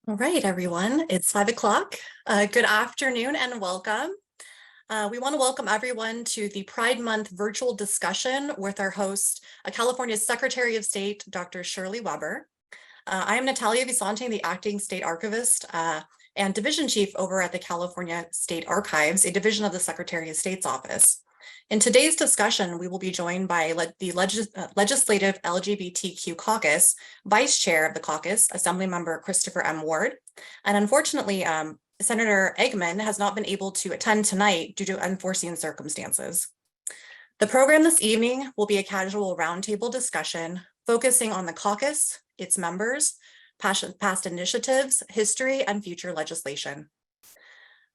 All right, everyone, it's 5 o'clock. Good afternoon and welcome. We want to welcome everyone to the Pride Month virtual discussion with our host, California's Secretary of State, Dr. Shirley Weber. I am Natalia Visante, the Acting State Archivist and Division Chief over at the California State Archives, a division of the Secretary of State's office. In today's discussion, we will be joined by the Legislative LGBTQ Caucus, Vice Chair of the caucus, Assemblymember Christopher M. Ward. And unfortunately, Senator Eggman has not been able to attend tonight due to unforeseen circumstances. The program this evening will be a casual roundtable discussion focusing on the caucus, its members, past initiatives, history, and future legislation.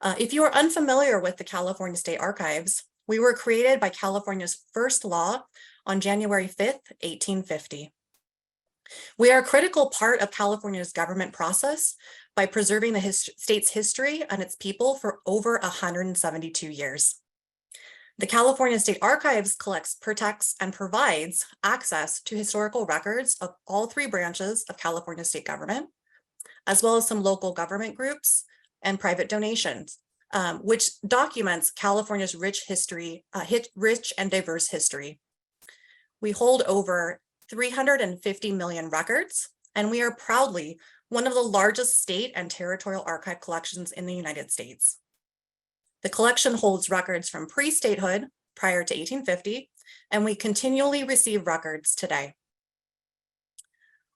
If you are unfamiliar with the California State Archives, we were created by California's first law on January 5th, 1850. We are a critical part of California's government process by preserving the state's history and its people for over 172 years. The California State Archives collects, protects, and provides access to historical records of all three branches of California state government, as well as some local government groups and private donations, which documents California's rich and diverse history. We hold over 350 million records, and we are proudly one of the largest state and territorial archive collections in the United States. The collection holds records from pre-statehood prior to 1850, and we continually receive records today.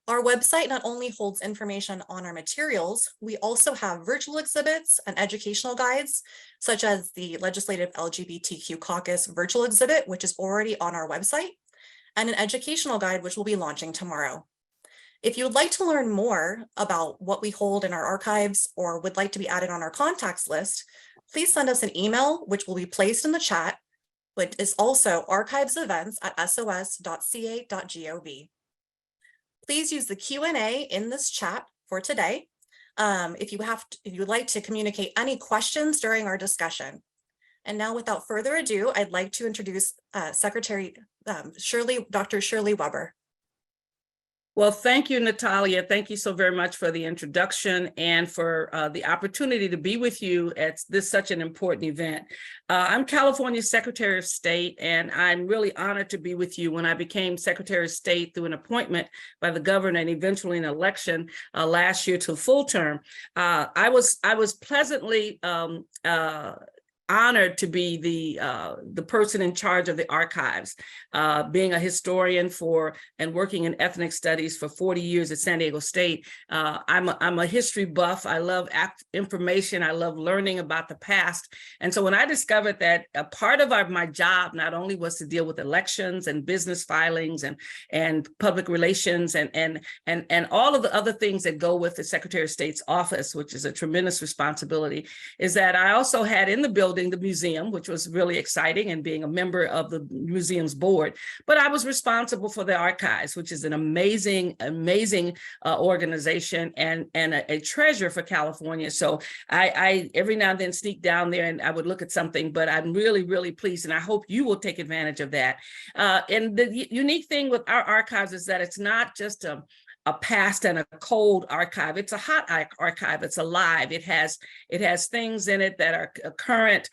Our website not only holds information on our materials, we also have virtual exhibits and educational guides, such as the Legislative LGBTQ Caucus virtual exhibit, which is already on our website, and an educational guide, which will be launching tomorrow. If you would like to learn more about what we hold in our archives or would like to be added on our contacts list, please send us an email, which will be placed in the chat, which is also archivesevents@sos.ca.gov. Please use the Q&A in this chat for today if you would like to communicate any questions during our discussion. And now, without further ado, I'd like to introduce Secretary Dr. Shirley Weber. Well, thank you, Natalia. Thank you so very much for the introduction and for the opportunity to be with you at this such an important event. I'm California's Secretary of State, and I'm really honored to be with you. When I became Secretary of State through an appointment by the governor and eventually an election last year to full term, I was pleasantly honored to be the person in charge of the archives, being a historian and working in ethnic studies for 40 years at San Diego State. I'm a history buff. I love information. I love learning about the past. And so when I discovered that a part of my job not only was to deal with elections and business filings and public relations and all of the other things that go with the Secretary of State's office, which is a tremendous responsibility, is that I also had in the building the museum, which was really exciting, and being a member of the museum's board. But I was responsible for the archives, which is an amazing organization and a treasure for California. So I every now and then sneak down there and I would look at something, but I'm really, really pleased, and I hope you will take advantage of that. And the unique thing with our archives is that it's not just a past and a cold archive. It's a hot archive. It's alive. It has things in it that are current.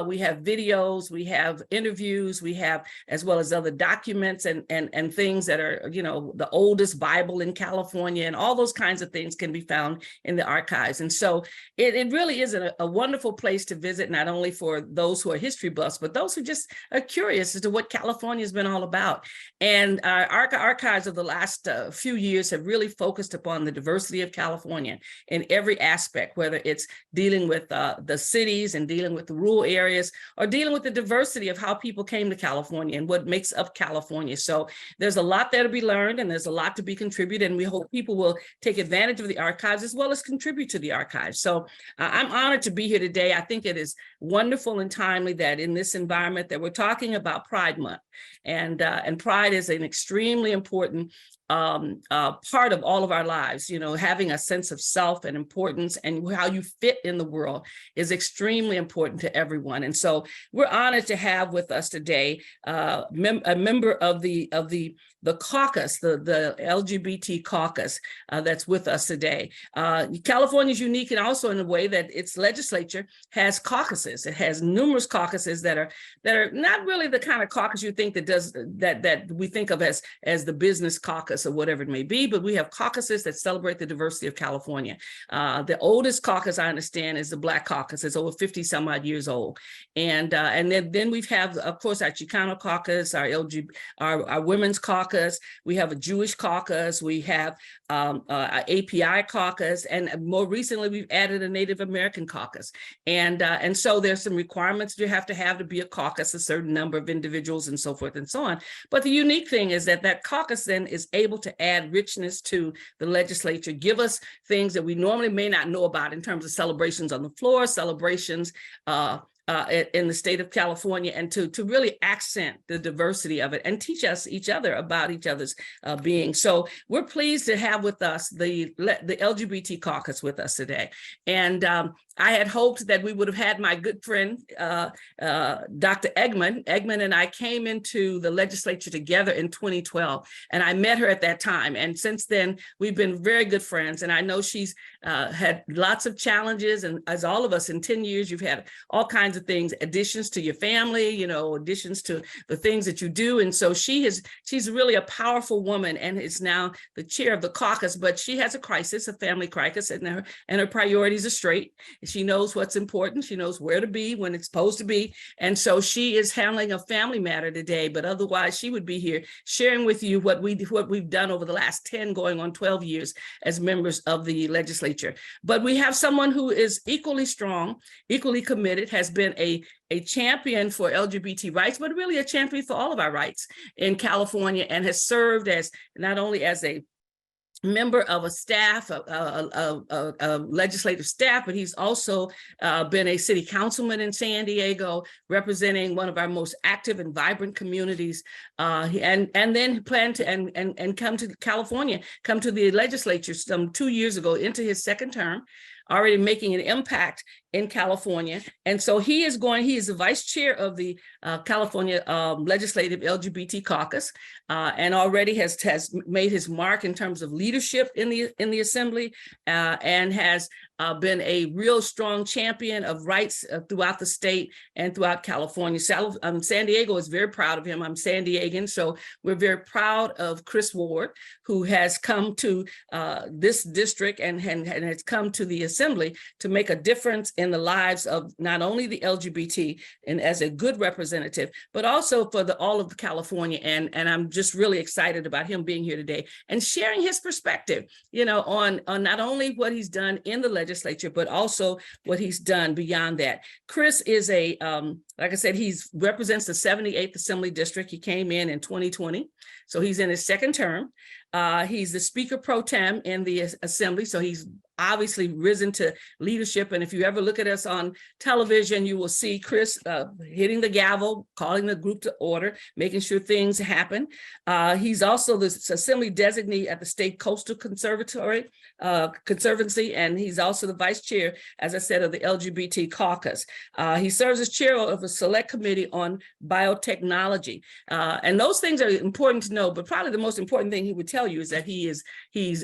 We have videos, we have interviews, we have, as well as other documents and things that are, the oldest Bible in California, and all those kinds of things can be found in the archives. And so it really is a wonderful place to visit, not only for those who are history buffs, but those who just are curious as to what California has been all about. And our archives of the last few years have really focused upon the diversity of California in every aspect, whether it's dealing with the cities and dealing with the rural areas, or dealing with the diversity of how people came to California and what makes up California. So there's a lot there to be learned, and there's a lot to be contributed, and we hope people will take advantage of the archives as well as contribute to the archives. So I'm honored to be here today. I think it is wonderful and timely that in this environment that we're talking about Pride Month, and Pride is an extremely important part of all of our lives. You know, having a sense of self and importance and how you fit in the world is extremely important to everyone. And so we're honored to have with us today a member of the caucus, the LGBT caucus that's with us today. California is unique and also in a way that its legislature has caucuses. It has numerous caucuses that are not really the kind of caucus you think that we think of as the business caucus or whatever it may be, but we have caucuses that celebrate the diversity of California. The oldest caucus I understand is the Black Caucus. It's over 50 some odd years old. And then we have, of course, our Chicano caucus, our women's caucus. We have a Jewish caucus. We have our API caucus, and more recently we've added a Native American caucus. And so there's some requirements you have to be a caucus, a certain number of individuals and so forth and so on. But the unique thing is that caucus then is able to add richness to the legislature, give us things that we normally may not know about in terms of celebrations on the floor, celebrations in the state of California, and to really accent the diversity of it and teach us each other about each other's being. So we're pleased to have with us the LGBT caucus with us today. And I had hoped that we would have had my good friend, Dr. Eggman. Eggman and I came into the legislature together in 2012, and I met her at that time. And since then, we've been very good friends. And I know she's had lots of challenges, and as all of us in 10 years, you've had all kinds of things, additions to your family, you know, additions to the things that you do. And so she's really a powerful woman and is now the chair of the caucus, but she has a crisis, a family crisis, and her priorities are straight. She knows what's important. She knows where to be when it's supposed to be. And so she is handling a family matter today, but otherwise she would be here sharing with you what we've done over the last 10 going on 12 years as members of the legislature. But we have someone who is equally strong, equally committed, has been a champion for LGBT rights, but really a champion for all of our rights in California, and has served as not only as a member of a staff, a legislative staff, but he's also been a city councilman in San Diego, representing one of our most active and vibrant communities. And then planned to and come to California, come to the legislature some 2 years ago into his second term, already making an impact in California. And so he is the vice chair of the California Legislative LGBT Caucus, and already has made his mark in terms of leadership in the Assembly, and has been a real strong champion of rights throughout the state and throughout California. San Diego is very proud of him. I'm San Diegan, so we're very proud of Chris Ward, who has come to this district and has come to the Assembly to make a difference in the lives of not only the LGBT and as a good representative, but also for all of California. And I'm just really excited about him being here today and sharing his perspective, you know, on not only what he's done in the legislature, but also what he's done beyond that. Chris is like I said, he represents the 78th Assembly District. He came in 2020, so he's in his second term. He's the Speaker Pro Tem in the Assembly, so he's obviously risen to leadership. And if you ever look at us on television, you will see Chris hitting the gavel, calling the group to order, making sure things happen. He's also the Assembly designee at the State Coastal Conservancy, and he's also the vice chair, as I said, of the LGBT Caucus. He serves as chair of a select committee on biotechnology. And those things are important to know, but probably the most important thing he would tell you is that he's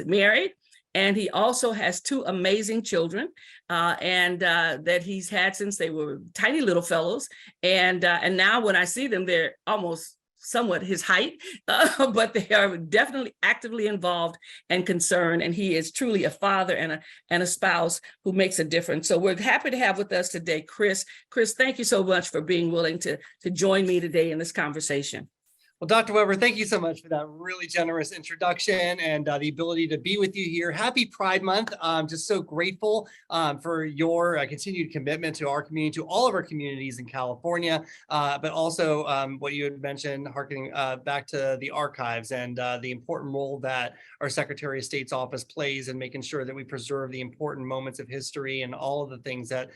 married, and he also has 2 amazing children, and that he's had since they were tiny little fellows. And now when I see them, they're almost somewhat his height, but they are definitely actively involved and concerned. And he is truly a father and a spouse who makes a difference. So we're happy to have with us today, Chris. Chris, thank you so much for being willing to join me today in this conversation. Well, Dr. Weber, thank you so much for that really generous introduction and the ability to be with you here. Happy Pride Month. I'm just so grateful for your continued commitment to our community, to all of our communities in California, but also what you had mentioned, harkening back to the archives and the important role that our Secretary of State's office plays in making sure that we preserve the important moments of history and all of the things that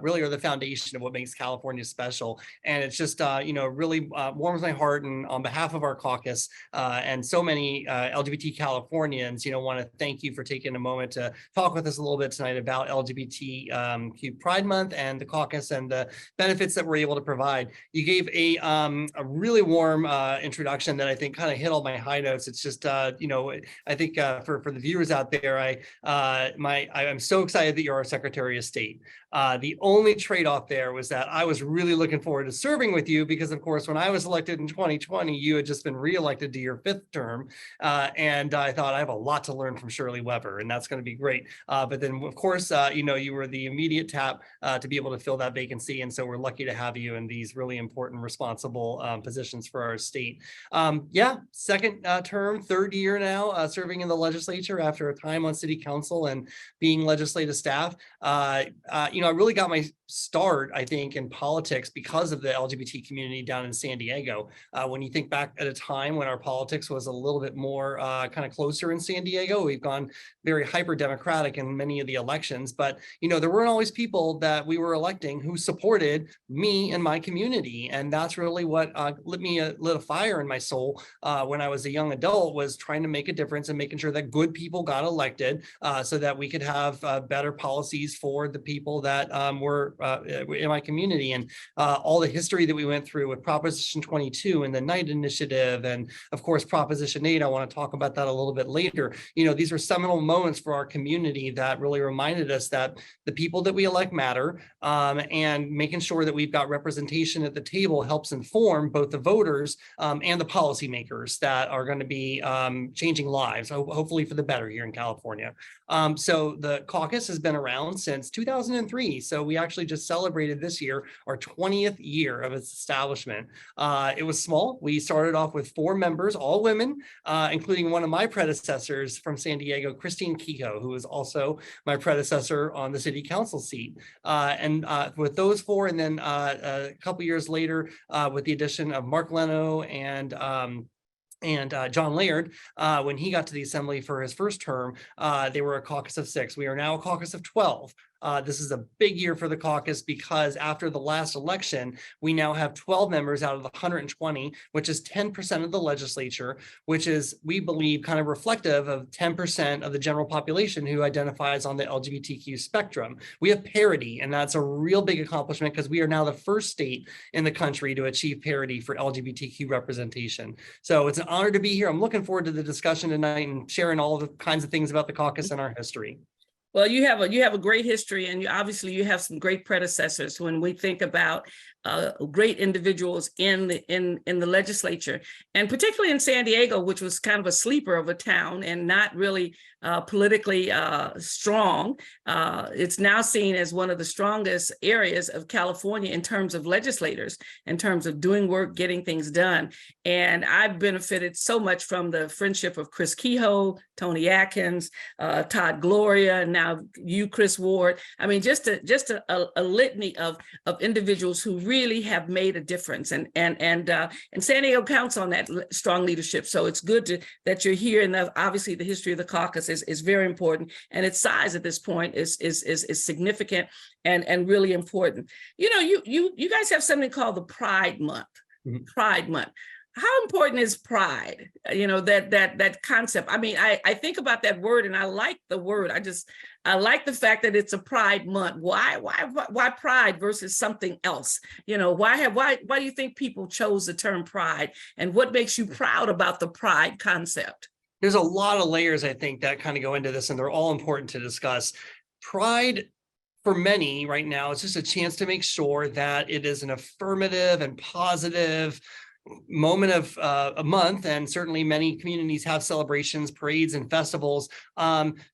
really are the foundation of what makes California special. And it's just, really warms my heart, and on behalf of our caucus and so many LGBT Californians, want to thank you for taking a moment to talk with us a little bit tonight about LGBTQ Pride Month and the caucus and the benefits that we're able to provide. You gave a really warm introduction that I think kind of hit all my high notes. It's just, I think for the viewers out there, I'm so excited that you're our Secretary of State. The only trade-off there was that I was really looking forward to serving with you because, of course, when I was elected in 2020, you had just been reelected to your 5th term. And I thought I have a lot to learn from Shirley Weber, and that's going to be great. But then, of course, you were the immediate tap to be able to fill that vacancy. And so we're lucky to have you in these really important, responsible positions for our state. Second term, 3rd year now, serving in the legislature after a time on city council and being legislative staff. I really got my start, I think, in politics because of the LGBT community down in San Diego. When you think back at a time when our politics was a little bit more kind of closer in San Diego, we've gone very hyper democratic in many of the elections, but there weren't always people that we were electing who supported me and my community. And that's really what lit a fire in my soul when I was a young adult, was trying to make a difference and making sure that good people got elected so that we could have better policies for the people that were in my community. And all the history that we went through with Proposition 22 and the Knight Initiative, and of course, Proposition 8, I want to talk about that a little bit later. These are seminal moments for our community that really reminded us that the people that we elect matter, and making sure that we've got representation at the table helps inform both the voters and the policymakers that are going to be changing lives, hopefully for the better here in California. So the caucus has been around since 2003. So we actually just celebrated this year our 20th year of its establishment. It was small. We started off with 4 members, all women, including one of my predecessors from San Diego, Christine Kehoe, who was also my predecessor on the city council seat. And with those 4, and then a couple years later, with the addition of Mark Leno and John Laird, when he got to the assembly for his first term, they were a caucus of 6. We are now a caucus of 12. This is a big year for the caucus because after the last election, we now have 12 members out of the 120, which is 10% of the legislature, which is, we believe, kind of reflective of 10% of the general population who identifies on the LGBTQ spectrum. We have parity, and that's a real big accomplishment because we are now the first state in the country to achieve parity for LGBTQ representation. So it's an honor to be here. I'm looking forward to the discussion tonight and sharing all the kinds of things about the caucus and our history. Well, you have a great history, and you have some great predecessors. When we think about great individuals in the legislature, and particularly in San Diego, which was kind of a sleeper of a town and not really politically strong, it's now seen as one of the strongest areas of California in terms of legislators, in terms of doing work, getting things done. And I've benefited so much from the friendship of Chris Kehoe, Tony Atkins, Todd Gloria, and now you, Chris Ward. I mean, just a litany of individuals who really have made a difference, and San Diego counts on that strong leadership. So it's good that you're here, and obviously the history of the caucus is very important, and its size at this point is significant and really important. You guys have something called the Pride Month. Mm-hmm. Pride Month. How important is pride? That concept. I mean, I think about that word, and I like the word. I like the fact that it's a Pride Month. Why pride versus something else? Why do you think people chose the term pride, and what makes you proud about the pride concept? There's a lot of layers, I think, that kind of go into this, and they're all important to discuss. Pride, for many right now, it's just a chance to make sure that it is an affirmative and positive moment of a month, and certainly many communities have celebrations, parades, and festivals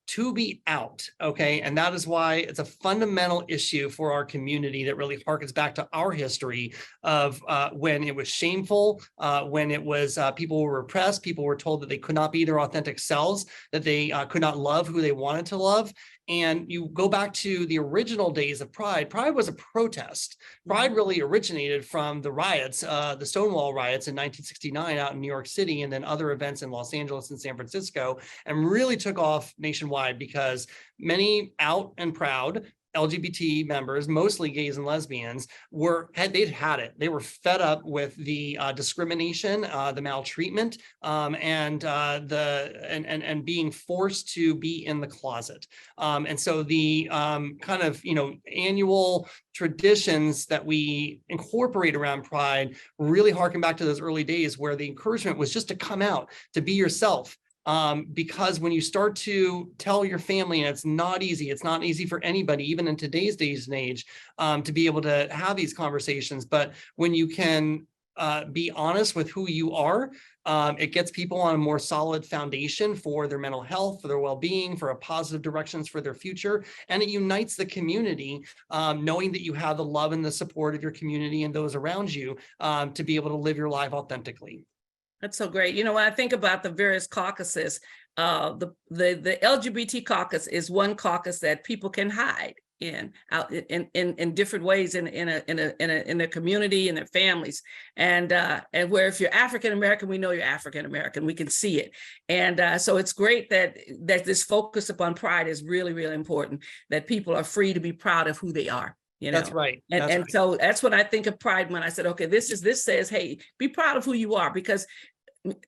to be out, okay? And that is why it's a fundamental issue for our community that really harkens back to our history of when it was shameful, when it was people were repressed, people were told that they could not be their authentic selves, that they could not love who they wanted to love. And you go back to the original days of Pride. Pride was a protest. Pride really originated from the riots, the Stonewall riots in 1969 out in New York City, and then other events in Los Angeles and San Francisco, and really took off nationwide because many out and proud LGBT members, mostly gays and lesbians, they'd had it. They were fed up with the discrimination, the maltreatment, and being forced to be in the closet. And so the kind of annual traditions that we incorporate around Pride really harken back to those early days where the encouragement was just to come out, to be yourself. Because when you start to tell your family, and it's not easy for anybody, even in today's days and age, to be able to have these conversations. But when you can be honest with who you are, it gets people on a more solid foundation for their mental health, for their well-being, for a positive directions for their future. And it unites the community, knowing that you have the love and the support of your community and those around you to be able to live your life authentically. That's so great. When I think about the various caucuses, the LGBT caucus is one caucus that people can hide out in different ways in their community and their families, and where if you're African American, we know you're African American. We can see it, and so it's great that this focus upon pride is really, really important. That people are free to be proud of who they are. That's right. And so that's when I think of Pride when I said, okay, this says, hey, be proud of who you are, because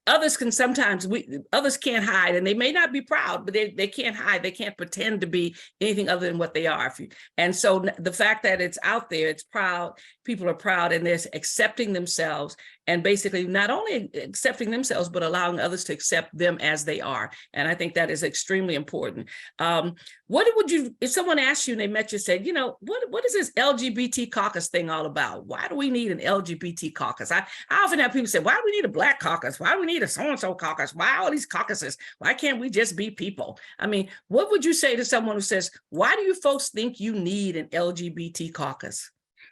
others can't hide, and they may not be proud, but they can't hide. They can't pretend to be anything other than what they are. And so the fact that it's out there, it's proud, people are proud, and they're accepting themselves, and basically not only accepting themselves, but allowing others to accept them as they are. And I think that is extremely important. What would you, if someone asked you and they met you, said, what is this LGBT caucus thing all about? Why do we need an LGBT caucus? I often have people say, why do we need a Black caucus? Why do we need a so-and-so caucus? Why all these caucuses? Why can't we just be people? I mean, what would you say to someone who says, why do you folks think you need an LGBT caucus?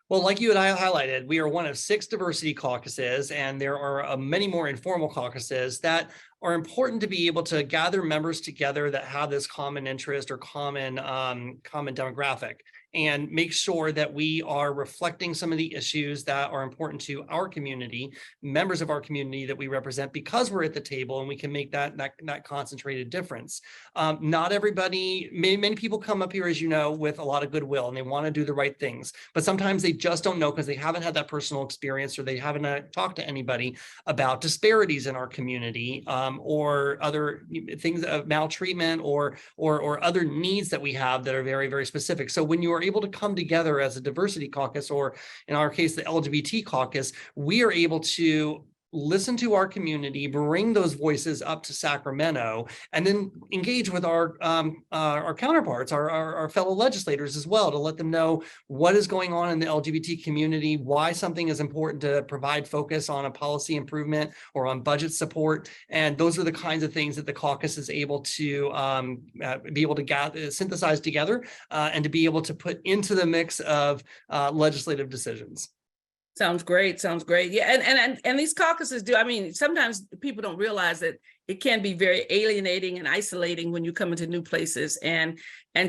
Well, like you and I highlighted, we are one of 6 diversity caucuses, and there are many more informal caucuses that are important to be able to gather members together that have this common interest or common demographic, and make sure that we are reflecting some of the issues that are important to our community, members of our community that we represent, because we're at the table and we can make that concentrated difference. Not everybody, many people come up here, as you know, with a lot of goodwill and they want to do the right things, but sometimes they just don't know because they haven't had that personal experience, or they haven't talked to anybody about disparities in our community, or other things of maltreatment or other needs that we have that are very, very specific. So when you are able to come together as a diversity caucus, or in our case, the LGBT caucus, we are able to listen to our community, bring those voices up to Sacramento, and then engage with our counterparts, our fellow legislators as well, to let them know what is going on in the LGBT community, why something is important to provide focus on a policy improvement or on budget support. And those are the kinds of things that the caucus is able to be able to synthesize together and to be able to put into the mix of legislative decisions. Sounds great. Sounds great. Yeah. And these caucuses do, I mean, sometimes people don't realize that it can be very alienating and isolating when you come into new places, and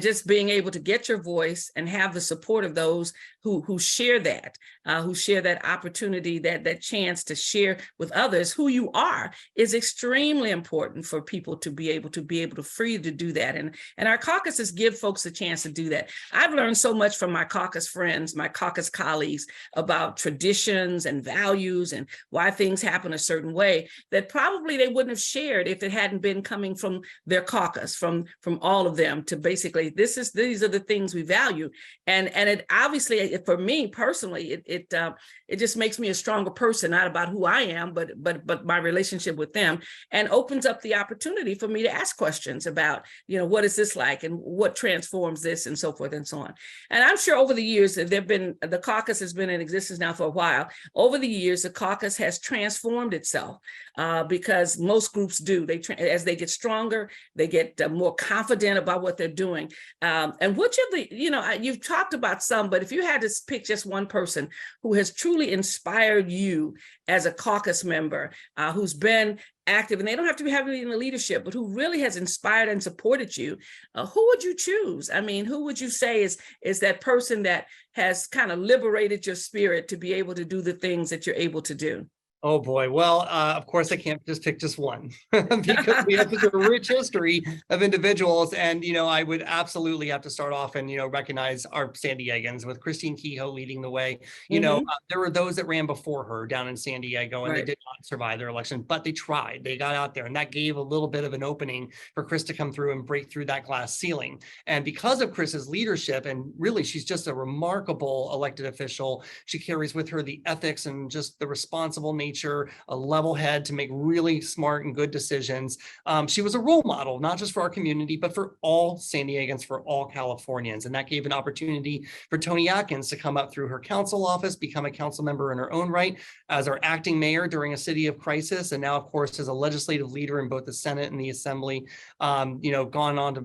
just being able to get your voice and have the support of those who share that opportunity, that chance to share with others who you are, is extremely important for people to be able to free to do that. And our caucuses give folks a chance to do that. I've learned so much from my caucus friends, my caucus colleagues, about traditions and values and why things happen a certain way that probably they wouldn't have shared if it hadn't been coming from their caucus, from all of them, to basically, these are the things we value. And it obviously, for me personally, it just makes me a stronger person, not about who I am, but my relationship with them, and opens up the opportunity for me to ask questions about, what is this like, and what transforms this, and so forth and so on. And I'm sure over the years, the caucus has been in existence now for a while. Over the years, the caucus has transformed itself because most groups do. As they get stronger, they get more confident about what they're doing. And which of the, you've talked about some, but if you had to pick just one person who has truly inspired you as a caucus member, who's been active, and they don't have to be heavily in the leadership, but who really has inspired and supported you, who would you choose? I mean, who would you say is that person that has kind of liberated your spirit to be able to do the things that you're able to do? Oh boy. Well, of course, I can't just pick just one because we have such a rich history of individuals. And, I would absolutely have to start off and, recognize our San Diegans with Christine Kehoe leading the way. There were those that ran before her down in San Diego and they Right. did not survive their election, but they tried. They got out there and that gave a little bit of an opening for Chris to come through and break through that glass ceiling. And because of Chris's leadership, and really, she's just a remarkable elected official, she carries with her the ethics and just the responsible nature, a level head to make really smart and good decisions. She was a role model, not just for our community, but for all San Diegans, for all Californians. And that gave an opportunity for Toni Atkins to come up through her council office, become a council member in her own right, as our acting mayor during a city of crisis. And now, of course, as a legislative leader in both the Senate and the Assembly, gone on to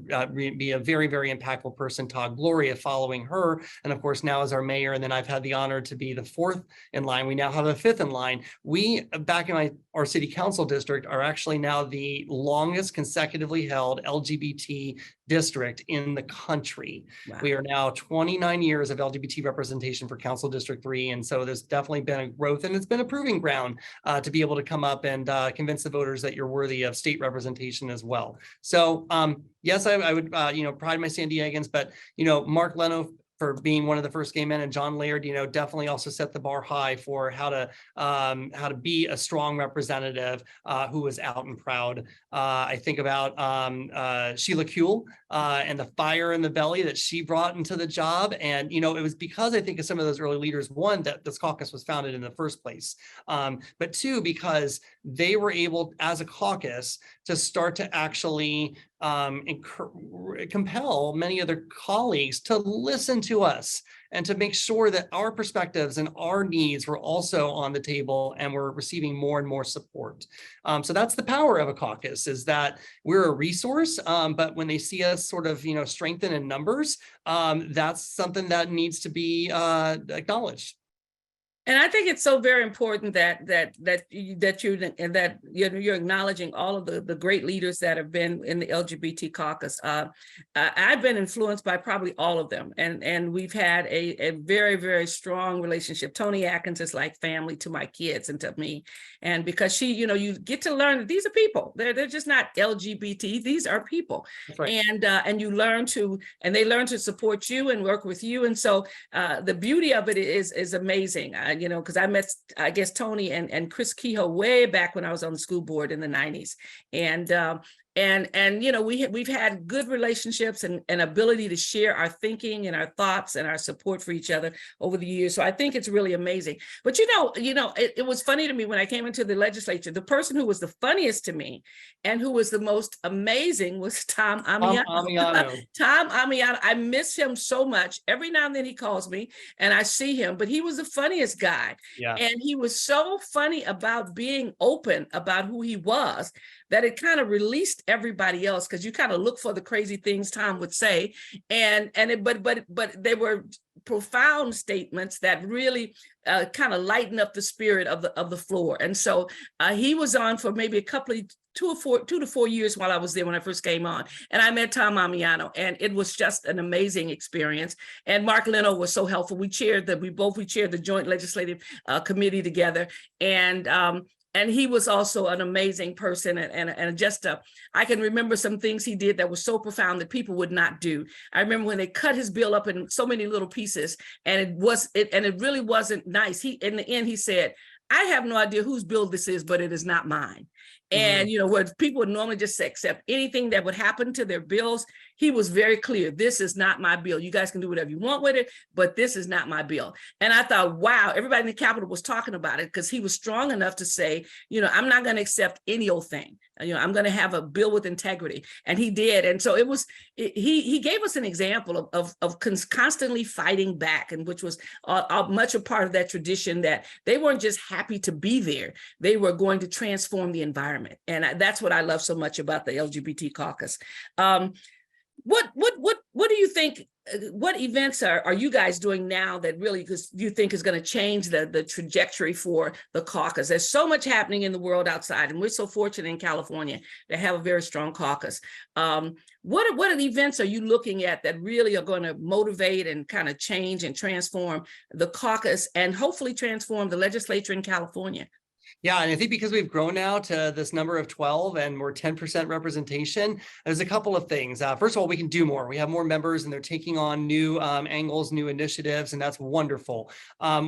be a very, very impactful person. Todd Gloria following her. And of course, now as our mayor. And then I've had the honor to be the fourth in line. We now have a fifth in line. We, back in our city council district, are actually now the longest consecutively held LGBT district in the country. Wow. We are now 29 years of LGBT representation for Council District 3. And so there's definitely been a growth, and it's been a proving ground to be able to come up and convince the voters that you're worthy of state representation as well. So yes, I would, pride my San Diegans, but, Mark Leno, for being one of the first gay men, and John Laird, definitely also set the bar high for how to be a strong representative who was out and proud. I think about Sheila Kuehl and the fire in the belly that she brought into the job. And, it was because I think of some of those early leaders, one, that this caucus was founded in the first place, but two, because they were able, as a caucus, to start to actually compel many of their colleagues to listen to us and to make sure that our perspectives and our needs were also on the table and we're receiving more and more support. So that's the power of a caucus, is that we're a resource, but when they see us sort of, strengthen in numbers, that's something that needs to be acknowledged. And I think it's so very important that you're acknowledging all of the great leaders that have been in the LGBT caucus. I've been influenced by probably all of them, and we've had a very, very strong relationship. Toni Atkins is like family to my kids and to me, and because she, you get to learn that these are people. They're just not LGBT. These are people, That's right. And you learn to, and they learn to support you and work with you, and so the beauty of it is amazing. Because I met, I guess, Toni and Chris Kehoe way back when I was on the school board in the 90s. And we've had good relationships and ability to share our thinking and our thoughts and our support for each other over the years. So I think it's really amazing. But it was funny to me when I came into the legislature. The person who was the funniest to me and who was the most amazing was Tom Amiano. Tom Amiano. I miss him so much. Every now and then he calls me and I see him, but he was the funniest guy. Yeah. And he was so funny about being open about who he was that it kind of released everybody else, because you kind of look for the crazy things Tom would say, but they were profound statements that really kind of lighten up the spirit of the floor. And so he was on for maybe a couple of 2 to 4 years while I was there when I first came on, and I met Tom Amiano, and it was just an amazing experience. And Mark Leno was so helpful. We chaired the joint legislative committee together, and he was also an amazing person, and just I can remember some things he did that were so profound that people would not do. I remember when they cut his bill up in so many little pieces, and it really wasn't nice. In the end, he said, "I have no idea whose bill this is, but it is not mine." And, where people would normally just accept anything that would happen to their bills, he was very clear. This is not my bill. You guys can do whatever you want with it, but this is not my bill. And I thought, wow, everybody in the Capitol was talking about it, because he was strong enough to say, I'm not going to accept any old thing. I'm going to have a bill with integrity. And he did. And so he gave us an example of constantly fighting back, and which was much a part of that tradition, that they weren't just happy to be there. They were going to transform the environment. And that's what I love so much about the LGBT caucus. What do you think? What events are you guys doing now that really you think is going to change the trajectory for the caucus? There's so much happening in the world outside, and we're so fortunate in California to have a very strong caucus. What events are you looking at that really are going to motivate and kind of change and transform the caucus, and hopefully transform the legislature in California? Yeah, and I think because we've grown now to this number of 12 and we're 10% representation, there's a couple of things. First of all, we can do more. We have more members and they're taking on new angles, new initiatives, and that's wonderful.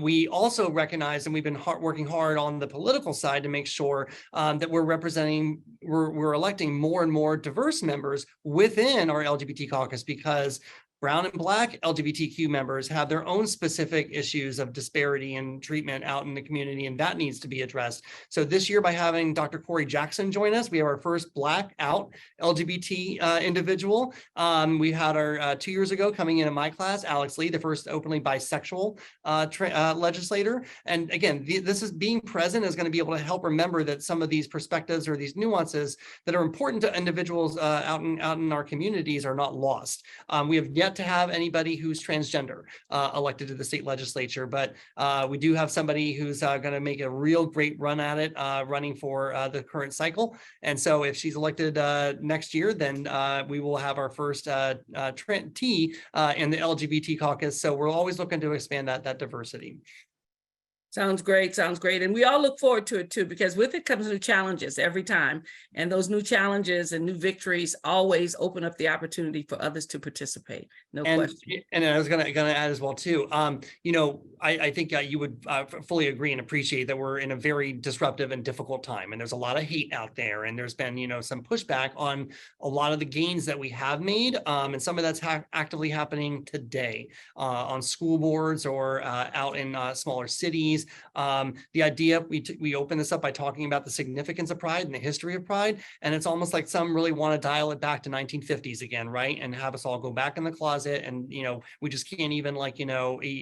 We also recognize, and we've been working hard on the political side to make sure that we're electing more and more diverse members within our LGBT caucus, because Brown and Black LGBTQ members have their own specific issues of disparity and treatment out in the community, and that needs to be addressed. So this year, by having Dr. Corey Jackson join us, we have our first Black out LGBT individual. We had our 2 years ago coming in my class, Alex Lee, the first openly bisexual legislator. And again, this is being present is going to be able to help remember that some of these perspectives or these nuances that are important to individuals out in our communities are not lost. We have yet to have anybody who's transgender elected to the state legislature, but we do have somebody who's going to make a real great run at it, running for the current cycle. And so if she's elected next year, then we will have our first T in the LGBT caucus. So we're always looking to expand that diversity. Sounds great. Sounds great. And we all look forward to it too, because with it comes new challenges every time. And those new challenges and new victories always open up the opportunity for others to participate. No question. And I was gonna add as well too. I think you would fully agree and appreciate that we're in a very disruptive and difficult time. And there's a lot of hate out there. And there's been, some pushback on a lot of the gains that we have made. And some of that's actively happening today on school boards or out in smaller cities. The idea, we open this up by talking about the significance of Pride and the history of Pride, and it's almost like some really want to dial it back to 1950s again, right? And have us all go back in the closet, and we just can't even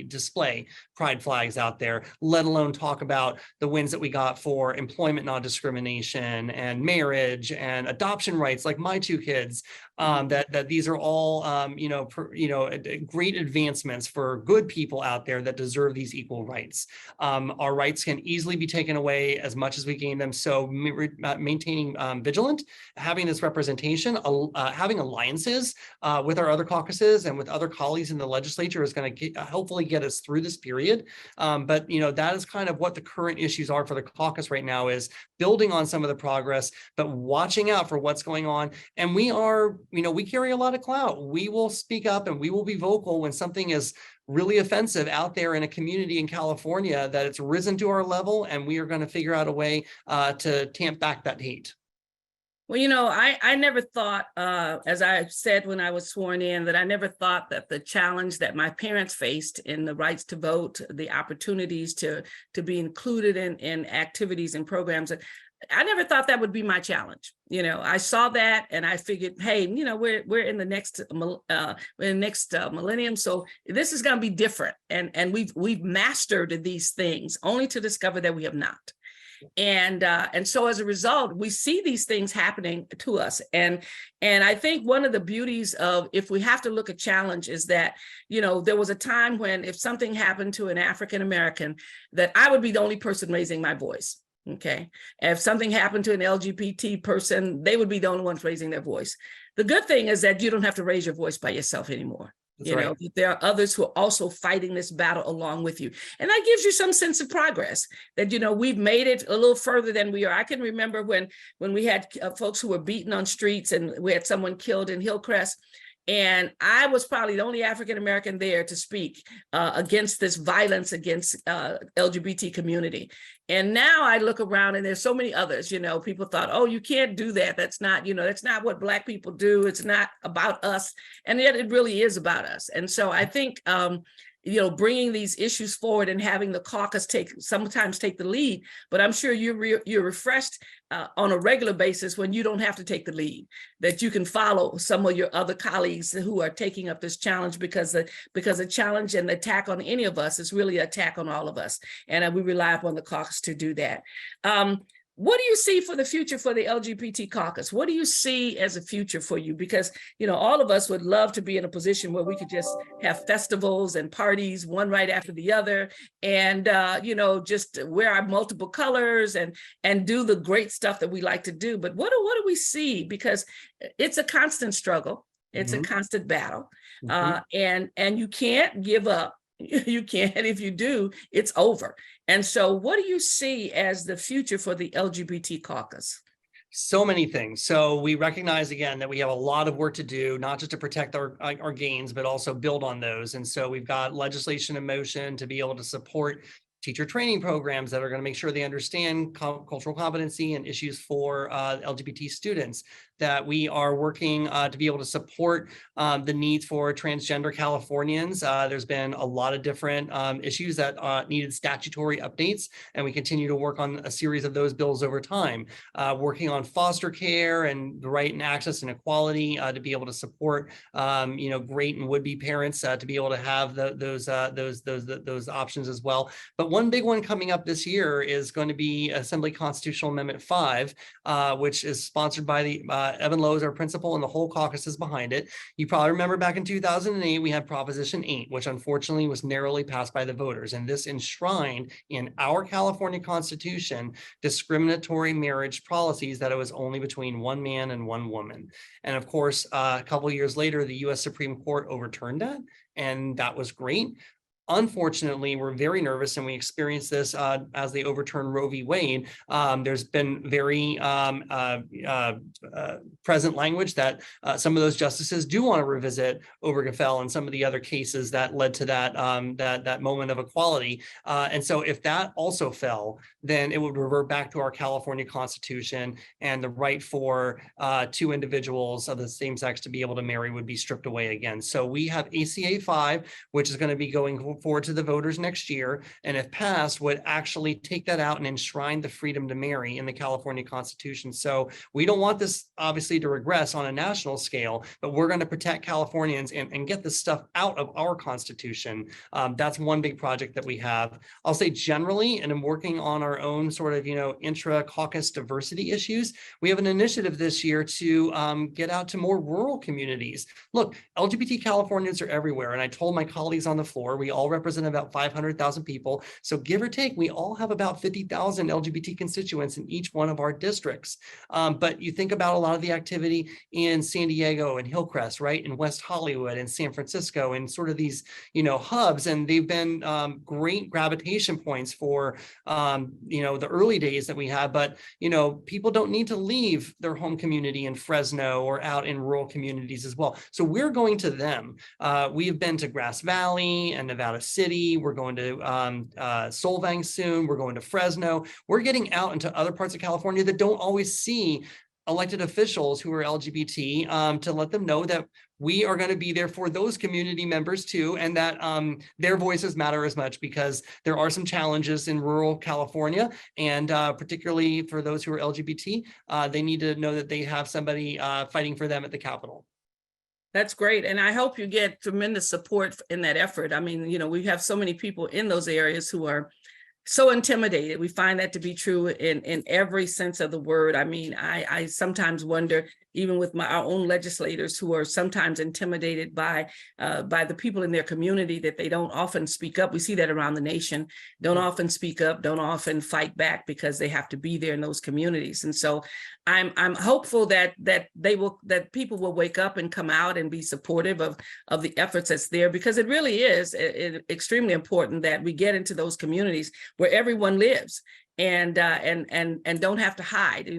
display Pride flags out there, let alone talk about the wins that we got for employment non-discrimination and marriage and adoption rights, like my two kids. That these are all great advancements for good people out there that deserve these equal rights. Our rights can easily be taken away as much as we gain them. So maintaining vigilant, having this representation, having alliances with our other caucuses and with other colleagues in the legislature is going to hopefully get us through this period. But that is kind of what the current issues are for the caucus right now, is building on some of the progress, but watching out for what's going on. And we are, we carry a lot of clout. We will speak up and we will be vocal when something is really offensive out there in a community in California, that it's risen to our level, and we are going to figure out a way to tamp back that hate. Well, I never thought, as I said when I was sworn in, that I never thought that the challenge that my parents faced in the rights to vote, the opportunities to be included in activities and programs, I never thought that would be my challenge. I saw that and I figured, hey, we're in the next millennium, so this is going to be different. And we've mastered these things, only to discover that we have not. And so as a result, we see these things happening to us. And I think one of the beauties of, if we have to look at challenge, is that, there was a time when if something happened to an African American, that I would be the only person raising my voice. Okay. If something happened to an LGBT person, they would be the only ones raising their voice. The good thing is that you don't have to raise your voice by yourself anymore. That's right. There are others who are also fighting this battle along with you. And that gives you some sense of progress, that, we've made it a little further than we are. I can remember when we had folks who were beaten on streets, and we had someone killed in Hillcrest. And I was probably the only African-American there to speak against this violence against LGBT community. And now I look around and there's so many others, people thought, oh, you can't do that. That's not, that's not what Black people do. It's not about us. And yet it really is about us. And so I think, bringing these issues forward and having the caucus sometimes take the lead, but I'm sure you're refreshed on a regular basis when you don't have to take the lead, that you can follow some of your other colleagues who are taking up this challenge, because the challenge and the attack on any of us is really an attack on all of us. And we rely upon the caucus to do that. What do you see for the future for the LGBT caucus? What do you see as a future for you? Because, all of us would love to be in a position where we could just have festivals and parties, one right after the other, and, just wear our multiple colors and do the great stuff that we like to do. But what do we see? Because it's a constant struggle. It's a constant battle. And you can't give up. You can't. If you do, it's over. And so what do you see as the future for the LGBT caucus? So many things. So we recognize again that we have a lot of work to do, not just to protect our gains, but also build on those. And so we've got legislation in motion to be able to support teacher training programs that are going to make sure they understand cultural competency and issues for LGBT students, that we are working to be able to support the needs for transgender Californians. There's been a lot of different issues that needed statutory updates, and we continue to work on a series of those bills over time, working on foster care and the right and access and equality to be able to support great and would-be parents to be able to have those options as well. But one big one coming up this year is going to be Assembly Constitutional Amendment 5, which is sponsored by the Evan Lowe is our principal, and the whole caucus is behind it. You probably remember back in 2008, we had Proposition 8, which unfortunately was narrowly passed by the voters. And this enshrined in our California Constitution discriminatory marriage policies that it was only between one man and one woman. And of course, a couple of years later, the U.S. Supreme Court overturned that, and that was great. Unfortunately, we're very nervous, and we experienced this as they overturned Roe v. Wade. There's been very present language that some of those justices do want to revisit Obergefell and some of the other cases that led to that moment of equality. And so if that also fell, then it would revert back to our California Constitution, and the right for two individuals of the same sex to be able to marry would be stripped away again. So we have ACA 5, which is going to be going forward to the voters next year, and if passed, would actually take that out and enshrine the freedom to marry in the California Constitution. So we don't want this obviously to regress on a national scale, but we're going to protect Californians and get this stuff out of our Constitution. That's one big project that we have. I'll say generally, and I'm working on our own sort of intra-caucus diversity issues. We have an initiative this year to get out to more rural communities. Look, LGBT Californians are everywhere, and I told my colleagues on the floor, we all represent about 500,000 people. So give or take, we all have about 50,000 LGBT constituents in each one of our districts. But you think about a lot of the activity in San Diego and Hillcrest, right? In West Hollywood and San Francisco, and sort of these, hubs. And they've been great gravitation points for, the early days that we had. But, people don't need to leave their home community in Fresno or out in rural communities as well. So we're going to them. We've been to Grass Valley and Nevada City. We're going to Solvang soon. We're going to Fresno. We're getting out into other parts of California that don't always see elected officials who are LGBT to let them know that we are going to be there for those community members too, and that their voices matter as much, because there are some challenges in rural California, and particularly for those who are LGBT, they need to know that they have somebody fighting for them at the Capitol. That's great. And I hope you get tremendous support in that effort. I mean, we have so many people in those areas who are so intimidated. We find that to be true in every sense of the word. I mean, I sometimes wonder, even with our own legislators who are sometimes intimidated by the people in their community, that they don't often speak up. We see that around the nation, don't often speak up, don't often fight back, because they have to be there in those communities. And so I'm hopeful that people will wake up and come out and be supportive of the efforts that's there, because it really is extremely important that we get into those communities where everyone lives, and don't have to hide.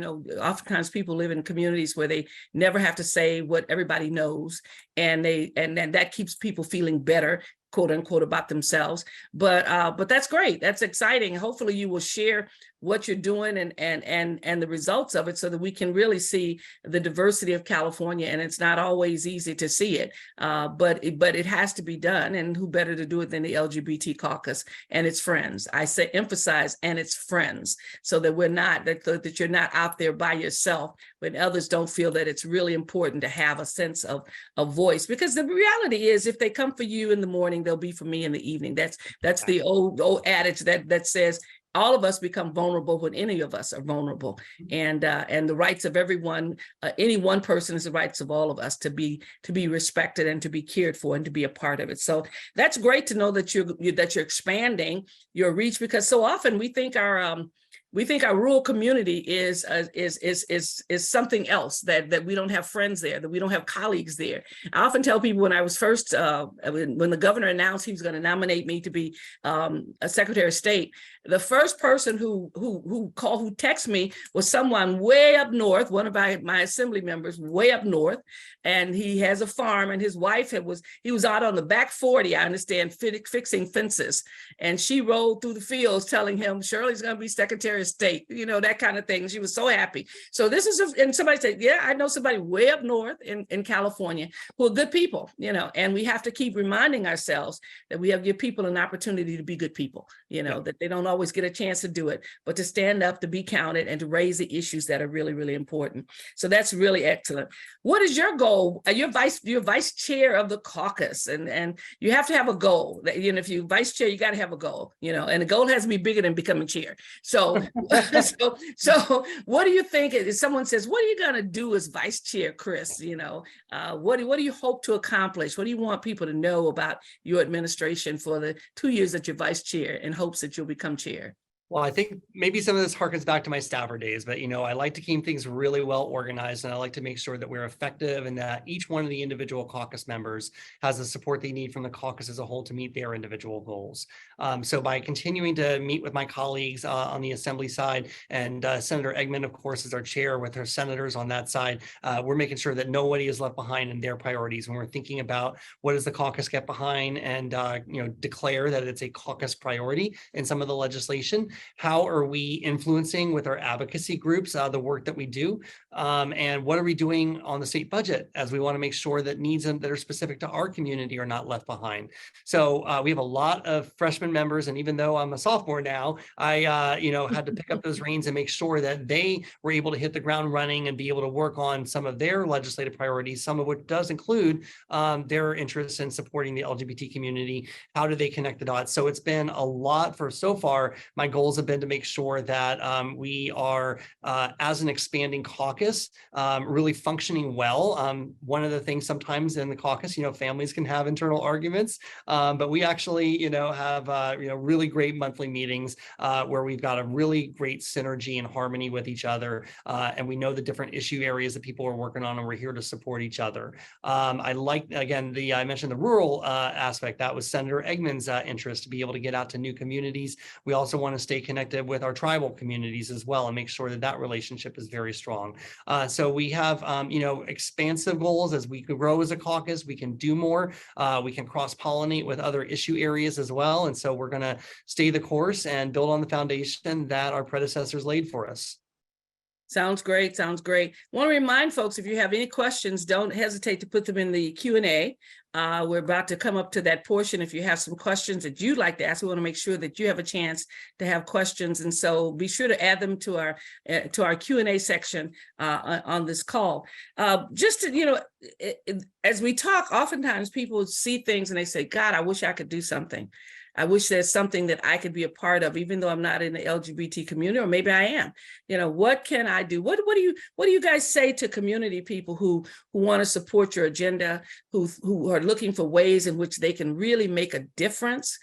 Oftentimes people live in communities where they never have to say what everybody knows, and that keeps people feeling better, quote unquote, about themselves. But that's great. That's exciting. Hopefully you will share what you're doing and the results of it, so that we can really see the diversity of California. And it's not always easy to see it, but it has to be done. And who better to do it than the LGBT caucus and its friends? I say emphasize, and its friends, so that we're not, that you're not out there by yourself when others don't feel that it's really important to have a sense of voice. Because the reality is, if they come for you in the morning, they'll be for me in the evening. That's the old adage that says, all of us become vulnerable when any of us are vulnerable, and the rights of everyone, any one person, is the rights of all of us to be respected and to be cared for and to be a part of it. So that's great to know that you're expanding your reach, because so often we think our We think our rural community is something else, that we don't have friends there, that we don't have colleagues there. I often tell people when I was first, when the governor announced he was going to nominate me to be a Secretary of State, the first person who texted me was someone way up north, one of my assembly members way up north, and he has a farm, and his wife he was out on the back 40, I understand, fixing fences, and she rolled through the fields telling him Shirley's going to be Secretary of State, that kind of thing. She was so happy. So this is, and somebody said, yeah, I know somebody way up north in California who are good people, and we have to keep reminding ourselves that we have to give people an opportunity to be good people, that they don't always get a chance to do it, but to stand up, to be counted, and to raise the issues that are really, really important. So that's really excellent. What is your goal? You're vice chair of the caucus, and you have to have a goal. That, if you're vice chair, you got to have a goal, and the goal has to be bigger than becoming chair. So, so what do you think? If someone says, "What are you going to do as vice chair, Chris?" What do you hope to accomplish? What do you want people to know about your administration for the 2 years that you're vice chair, in hopes that you'll become chair? Well, I think maybe some of this harkens back to my staffer days, but I like to keep things really well organized, and I like to make sure that we're effective and that each one of the individual caucus members has the support they need from the caucus as a whole to meet their individual goals. So by continuing to meet with my colleagues on the assembly side, and Senator Eggman, of course, is our chair with her senators on that side, we're making sure that nobody is left behind in their priorities when we're thinking about what does the caucus get behind, and declare that it's a caucus priority in some of the legislation. How are we influencing with our advocacy groups the work that we do? And what are we doing on the state budget, as we want to make sure that needs that are specific to our community are not left behind? So we have a lot of freshman members, and even though I'm a sophomore now, I had to pick up those reins and make sure that they were able to hit the ground running and be able to work on some of their legislative priorities, some of which does include their interests in supporting the LGBT community. How do they connect the dots? So it's been a lot for so far. My goals have been to make sure that we are, as an expanding caucus, really functioning well. One of the things sometimes in the caucus, families can have internal arguments, but we actually, have, really great monthly meetings where we've got a really great synergy and harmony with each other. And we know the different issue areas that people are working on, and we're here to support each other. I like, again, I mentioned the rural aspect. That was Senator Eggman's interest, to be able to get out to new communities. We also want to stay connected with our tribal communities as well, and make sure that that relationship is very strong. So we have, expansive goals. As we grow as a caucus, we can do more. We can cross-pollinate with other issue areas as well. And so we're going to stay the course and build on the foundation that our predecessors laid for us. Sounds great. Sounds great. I want to remind folks, if you have any questions, don't hesitate to put them in the Q&A. We're about to come up to that portion. If you have some questions that you'd like to ask, we want to make sure that you have a chance to have questions. And so be sure to add them to our Q&A section on this call. Just to, as we talk, oftentimes people see things and they say, God, I wish I could do something. I wish there's something that I could be a part of, even though I'm not in the LGBT community, or maybe I am. What can I do? What do you guys say to community people who want to support your agenda, who are looking for ways in which they can really make a difference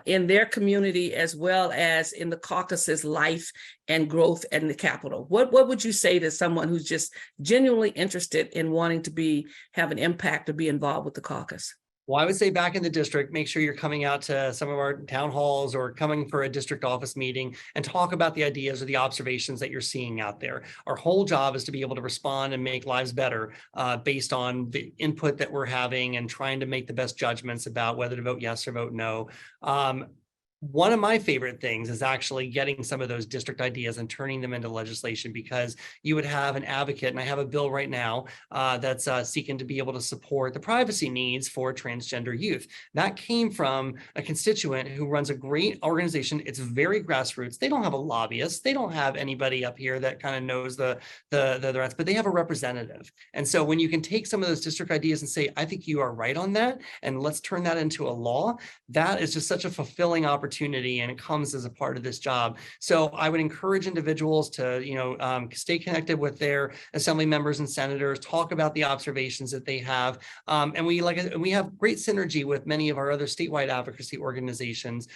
in their community, as well as in the caucus's life and growth and the Capitol? What would you say to someone who's just genuinely interested in wanting to have an impact or be involved with the caucus? Well, I would say back in the district, make sure you're coming out to some of our town halls or coming for a district office meeting and talk about the ideas or the observations that you're seeing out there. Our whole job is to be able to respond and make lives better based on the input that we're having, and trying to make the best judgments about whether to vote yes or vote no. One of my favorite things is actually getting some of those district ideas and turning them into legislation, because you would have an advocate, and I have a bill right now that's seeking to be able to support the privacy needs for transgender youth. That came from a constituent who runs a great organization. It's very grassroots. They don't have a lobbyist. They don't have anybody up here that kind of knows the threats, but they have a representative. And so when you can take some of those district ideas and say, I think you are right on that, and let's turn that into a law, that is just such a fulfilling opportunity opportunity, and it comes as a part of this job. So I would encourage individuals to, stay connected with their assembly members and senators, talk about the observations that they have. And we have great synergy with many of our other statewide advocacy organizations,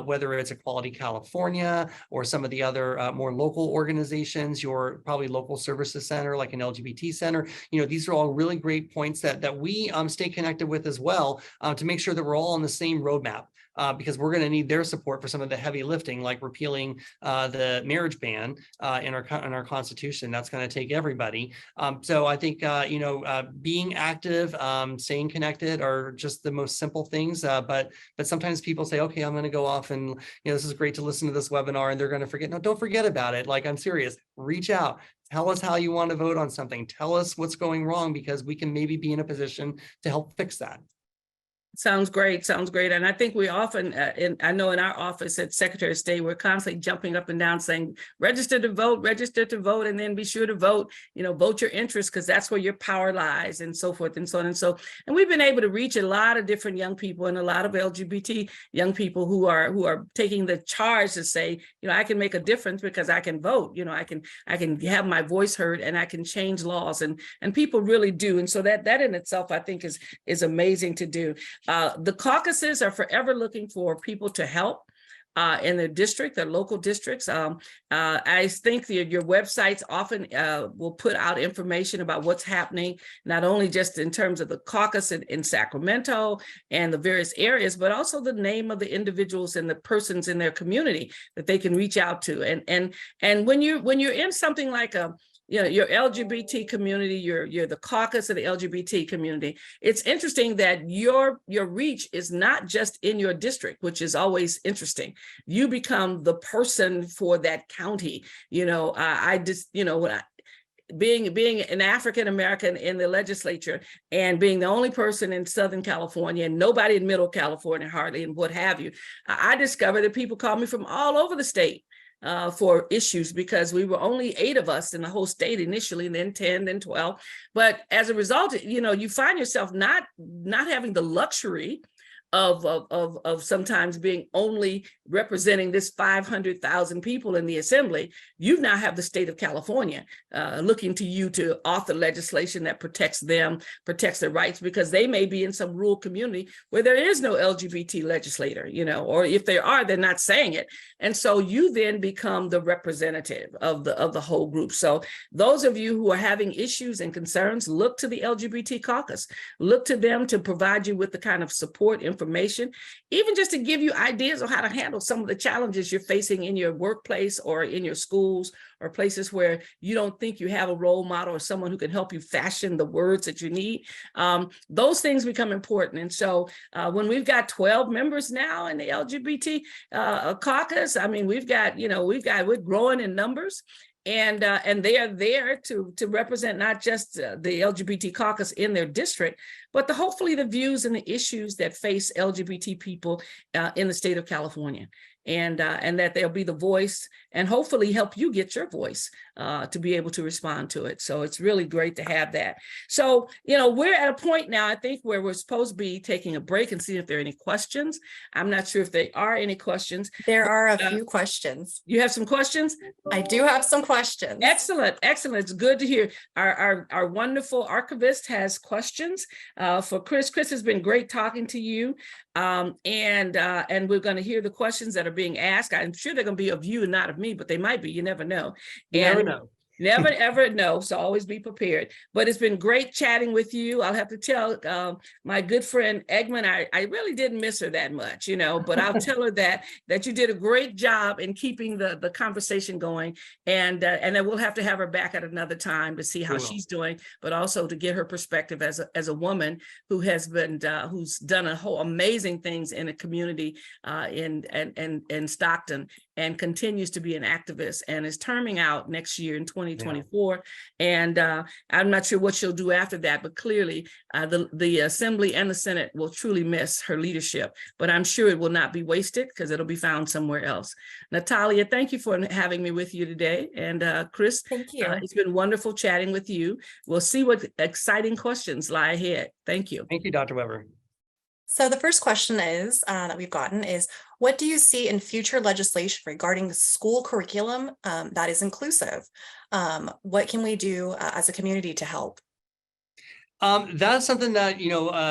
whether it's Equality California or some of the other more local organizations, your probably local services center like an LGBT center. These are all really great points that we stay connected with as well, to make sure that we're all on the same roadmap. Because we're going to need their support for some of the heavy lifting, like repealing the marriage ban in our Constitution. That's going to take everybody. So I think being active, staying connected are just the most simple things. But sometimes people say, okay, I'm going to go off and this is great to listen to this webinar, and they're going to forget. No, don't forget about it. Like, I'm serious. Reach out. Tell us how you want to vote on something. Tell us what's going wrong, because we can maybe be in a position to help fix that. Sounds great. Sounds great. And I think we often, I know in our office at Secretary of State, we're constantly jumping up and down saying, register to vote, and then be sure to vote, vote your interest, because that's where your power lies, and so forth and so on. And we've been able to reach a lot of different young people, and a lot of LGBT young people who are taking the charge to say, I can make a difference because I can vote, I can have my voice heard, and I can change laws, and people really do. And so that in itself, I think is amazing to do. The caucuses are forever looking for people to help in their district, their local districts. I think your websites often will put out information about what's happening, not only just in terms of the caucus in Sacramento and the various areas, but also the name of the individuals and the persons in their community that they can reach out to. And when you're in something like your LGBT community, you're the caucus of the LGBT community. It's interesting that your reach is not just in your district, which is always interesting. You become the person for that county. Being an African American in the legislature, and being the only person in Southern California, and nobody in Middle California hardly, and what have you, I discovered that people call me from all over the state for issues, because we were only 8 of us in the whole state initially, and then 10, then 12. But as a result, you find yourself not having the luxury of sometimes being only representing this 500,000 people in the assembly. You now have the state of California looking to you to author legislation that protects them, protects their rights, because they may be in some rural community where there is no LGBT legislator, or if there are, they're not saying it. And so you then become the representative of the whole group. So those of you who are having issues and concerns, look to the LGBT caucus, look to them to provide you with the kind of support, information, even just to give you ideas on how to handle some of the challenges you're facing in your workplace or in your schools, or places where you don't think you have a role model or someone who can help you fashion the words that you need. Those things become important. And so when we've got 12 members now in the LGBT caucus, I mean, we're growing in numbers. And they are there to represent not just the LGBT caucus in their district, but hopefully the views and the issues that face LGBT people in the state of California. And that they'll be the voice and hopefully help you get your voice to be able to respond to it. So it's really great to have that. So, we're at a point now, I think, where we're supposed to be taking a break and see if there are any questions. I'm not sure if there are any questions. There are a few questions. You have some questions? I do have some questions. Excellent. Excellent. It's good to hear. Our wonderful archivist has questions for Chris. Chris, has been great talking to you. And we're going to hear the questions that are being asked. I'm sure they're going to be of you and not of me, but they might be. You never know. You never know. Never, ever know. So always be prepared. But it's been great chatting with you. I'll have to tell my good friend Egman, I really didn't miss her that much, but I'll tell her that you did a great job in keeping the conversation going. And then we'll have to have her back at another time to see how she's doing, but also to get her perspective as a woman who has been, who's done a whole amazing things in a community in Stockton, and continues to be an activist, and is terming out next year in 2024. And I'm not sure what she'll do after that, but clearly the Assembly and the Senate will truly miss her leadership, but I'm sure it will not be wasted because it'll be found somewhere else. Natalia, thank you for having me with you today. And Chris, thank you. It's been wonderful chatting with you. We'll see what exciting questions lie ahead. Thank you. Thank you, Dr. Weber. So the first question is that we've gotten is, What do you see in future legislation regarding the school curriculum that is inclusive? What can we do as a community to help? That's something that,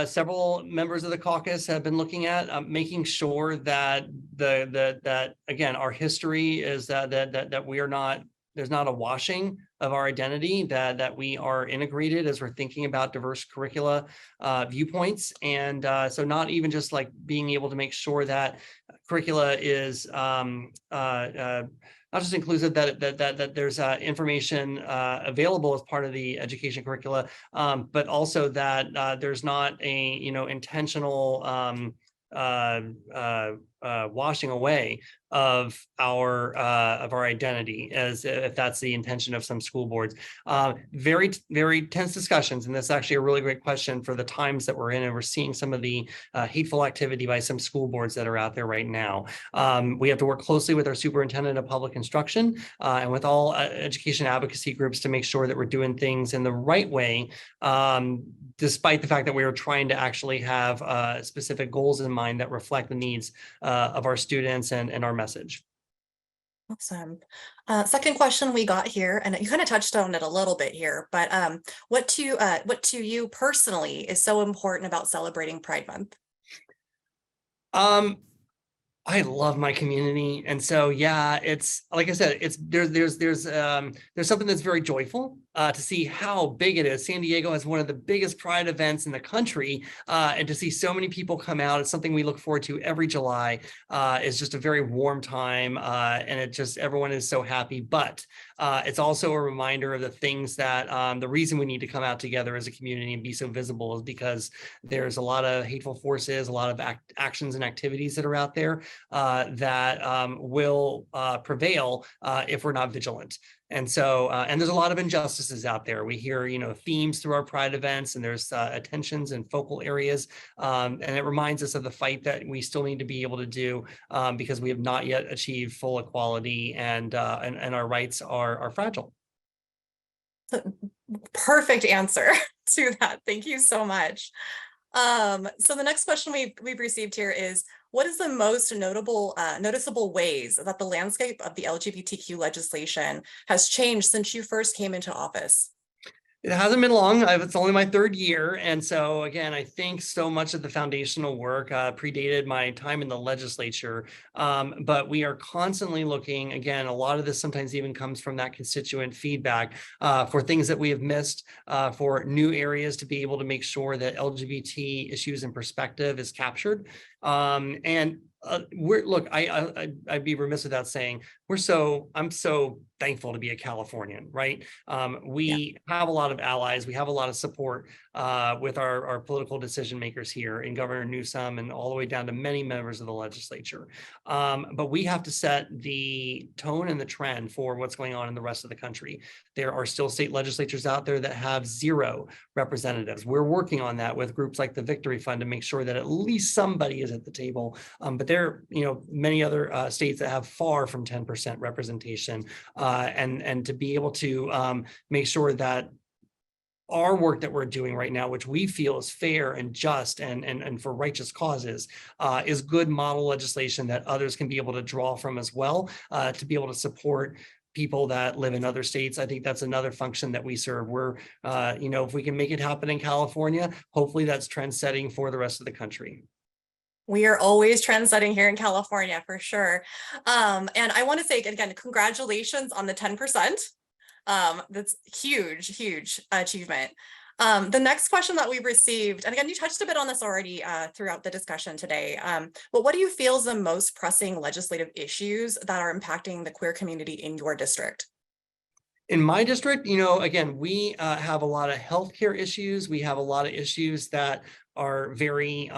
several members of the caucus have been looking at, making sure that that again, our history is that we are not, there's not a washing of our identity, that we are integrated as we're thinking about diverse curricula viewpoints. And so not even just like being able to make sure that curricula is not just inclusive, that there's information available as part of the education curricula, but also that there's not a intentional washing away of our identity, as if that's the intention of some school boards. Very, very tense discussions, and that's actually a really great question for the times that we're in, and we're seeing some of the hateful activity by some school boards that are out there right now. We have to work closely with our superintendent of public instruction and with all education advocacy groups to make sure that we're doing things in the right way, despite the fact that we are trying to actually have specific goals in mind that reflect the needs of our students and our message. Awesome. Second question we got here, and you kind of touched on it a little bit here, but what to you personally is so important about celebrating Pride Month? I love my community, and so yeah, it's like I said, it's there's something that's very joyful to see how big it is. San Diego has one of the biggest Pride events in the country, and to see so many people come out, it's something we look forward to every July. It's just a very warm time, and it just, everyone is so happy. But it's also a reminder of the things that the reason we need to come out together as a community and be so visible is because there's a lot of hateful forces, a lot of actions and activities that are out there that will prevail if we're not vigilant. And so, and there's a lot of injustices out there. We hear, themes through our Pride events, and there's attentions and focal areas. And it reminds us of the fight that we still need to be able to do because we have not yet achieved full equality, and our rights are fragile. Perfect answer to that. Thank you so much. So the next question we've received here is, what is the most noticeable ways that the landscape of the LGBTQ legislation has changed since you first came into office? It hasn't been long. It's only my third year. And so, again, I think so much of the foundational work predated my time in the legislature. But we are constantly looking, again, a lot of this sometimes even comes from that constituent feedback for things that we have missed, for new areas to be able to make sure that LGBT issues and perspective is captured. And look, I'd be remiss without saying I'm so thankful to be a Californian, right? We have a lot of allies. We have a lot of support with our political decision makers here, in Governor Newsom and all the way down to many members of the legislature. But we have to set the tone and the trend for what's going on in the rest of the country. There are still state legislatures out there that have 0 representatives. We're working on that with groups like the Victory Fund to make sure that at least somebody is at the table. But there are, many other states that have far from 10% representation, and to be able to make sure that our work that we're doing right now, which we feel is fair and just and for righteous causes, is good model legislation that others can be able to draw from as well, to be able to support people that live in other states. I think that's another function that we serve. We're, if we can make it happen in California, hopefully that's trend setting for the rest of the country. We are always trend setting here in California, for sure. And I want to say again, congratulations on the 10%. That's huge, huge achievement. The next question that we received, and again, you touched a bit on this already throughout the discussion today, but what do you feel is the most pressing legislative issues that are impacting the queer community in your district? In my district, again, we have a lot of healthcare issues. We have a lot of issues that are very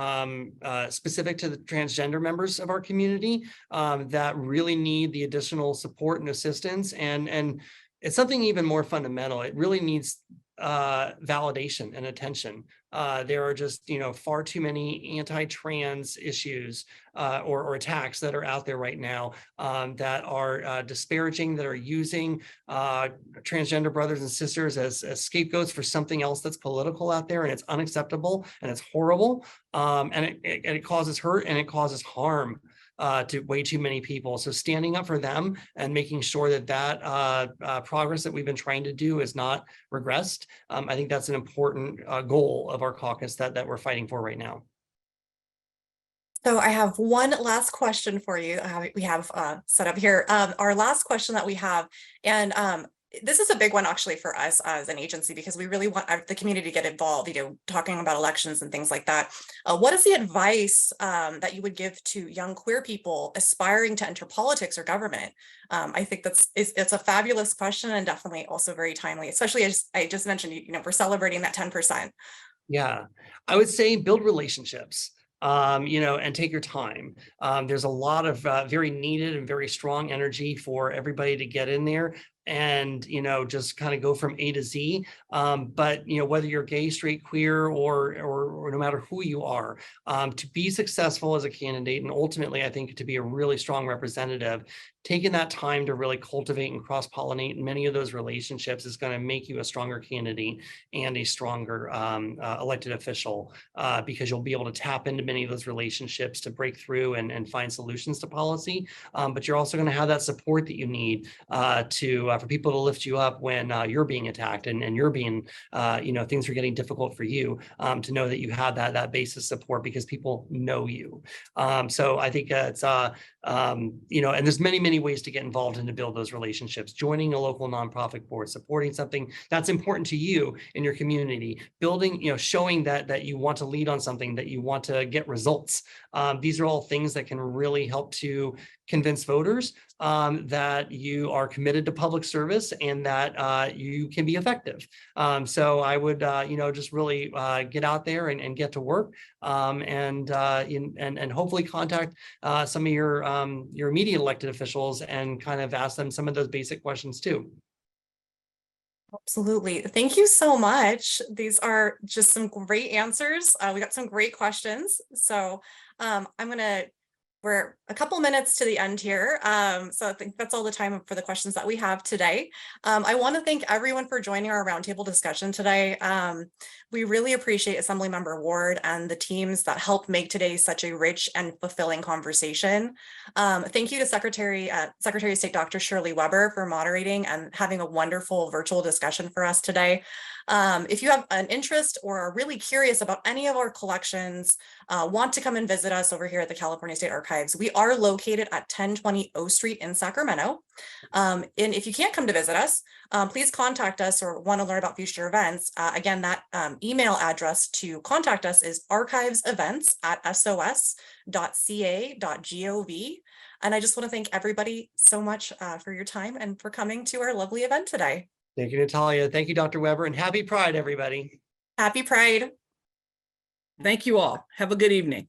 specific to the transgender members of our community that really need the additional support and assistance. And it's something even more fundamental. It really needs validation and attention. There are just, far too many anti-trans issues or attacks that are out there right now that are disparaging, that are using transgender brothers and sisters as scapegoats for something else that's political out there, and it's unacceptable and it's horrible, and it causes hurt and it causes harm to way too many people. So standing up for them and making sure that progress that we've been trying to do is not regressed. I think that's an important goal of our caucus that we're fighting for right now. So I have one last question for you. We have set up here. Our last question that we have, and this is a big one actually for us as an agency, because we really want the community to get involved, talking about elections and things like that. What is the advice that you would give to young queer people aspiring to enter politics or government? I think it's a fabulous question, and definitely also very timely, especially as I just mentioned, we're celebrating that 10%. Yeah, I would say build relationships. And take your time. There's a lot of very needed and very strong energy for everybody to get in there and, just kind of go from A to Z. But, whether you're gay, straight, queer, or no matter who you are, to be successful as a candidate, and ultimately, I think to be a really strong representative, taking that time to really cultivate and cross-pollinate many of those relationships is going to make you a stronger candidate and a stronger elected official, because you'll be able to tap into many of those relationships to break through and find solutions to policy. But you're also going to have that support that you need for people to lift you up when you're being attacked and you're being, things are getting difficult for you, to know that you have that base of support because people know you. So I think it's, and there's many ways to get involved and to build those relationships. Joining a local nonprofit board, supporting something that's important to you in your community, building, showing that you want to lead on something, that you want to get results. These are all things that can really help to convince voters that you are committed to public service and that you can be effective. So I would, just really get out there and get to work, and hopefully contact some of your immediate elected officials and kind of ask them some of those basic questions too. Absolutely. Thank you so much. These are just some great answers. We got some great questions. So we're a couple minutes to the end here. So I think that's all the time for the questions that we have today. I want to thank everyone for joining our roundtable discussion today. We really appreciate Assemblymember Ward and the teams that help make today such a rich and fulfilling conversation. Thank you to Secretary of State Dr. Shirley Weber for moderating and having a wonderful virtual discussion for us today. If you have an interest or are really curious about any of our collections, want to come and visit us over here at the California State Archives, we are located at 1020 O Street in Sacramento. And if you can't come to visit us, please contact us or want to learn about future events. Again, that email address to contact us is archivesevents@sos.ca.gov. And I just want to thank everybody so much for your time and for coming to our lovely event today. Thank you, Natalia. Thank you, Dr. Weber, and happy Pride, everybody. Happy Pride. Thank you all. Have a good evening.